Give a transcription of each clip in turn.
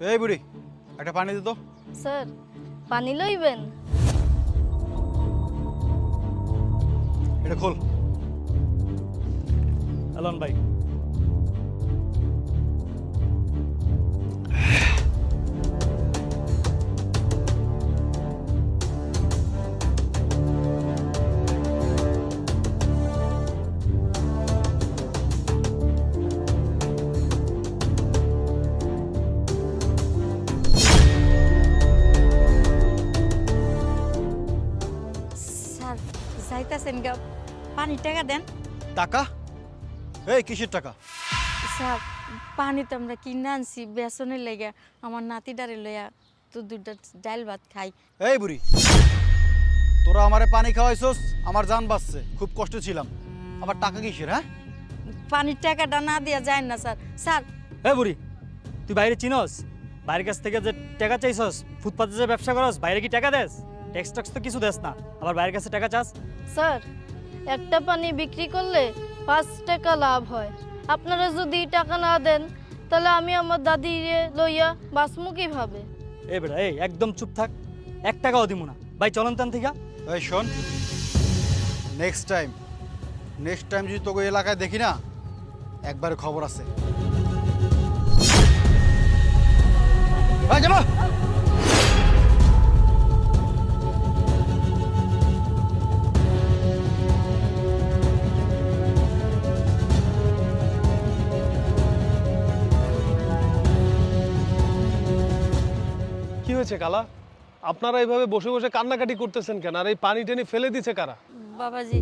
এই বুড়ি একটা পানি দে তো। স্যার পানি লইবেন? এটা খোল। এলন ভাই, স্যার যাইতাছেন গা, পানির টাকা দেন। টাকা? এই কিসের টাকা? স্যার পানি তো আমরা কিনে আনছি বেসনের লেগে, আমার নাতিটারে লইয়া তো দুটা ডাল ভাত খাই। এই বুড়ি, তোরা আমারে পানি খাওয়াইছস, আমার জান বাঁচছে, খুব কষ্ট ছিলাম, আবার টাকা কিসের? হ্যাঁ পানির টাকাটা না দিয়া যায় না স্যার। স্যার এ বুড়ি, তুই বাইরে চিনস? বাইরের কাছ থেকে যে টাকা চাইছস, ফুটপাতে যে ব্যবসা করস, বাইরে কি টাকা দেস? ট্যাক্স ট্যাক্স তো কিছু দেস না, আবার বাইরের কাছে টাকা চাস? স্যার একটা পানি বিক্রি করলে 5 টাকা লাভ হয়। আপনারা যদি টাকা না দেন তাহলে আমি আমার দাদিরে লইয়া বাঁচমু কিভাবে? এ বেটা, এই একদম চুপ থাক, 1 টাকাও দিব না ভাই, চলন তান থেকে। এই শোন, নেক্সট টাইম যদি তোকে এলাকায় দেখি না, একবারে খবর আছে। এই যাবো। কি হয়েছে কালা? আপনারা এইভাবে বসে বসে কান্নাকাটি করতেছেন কেন? আর এই পানি টেনে ফেলে দিছে কারা? বাবাজি,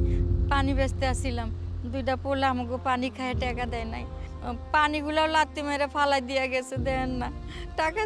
পানি বেচতে আসছিলাম, দুইটা পোলা আমাকে পানি খায় টাকা দেয় নাই, পানিগুলাও লাত্তি মেরে ফালাই দিয়া গেছে, দেন না টাকা।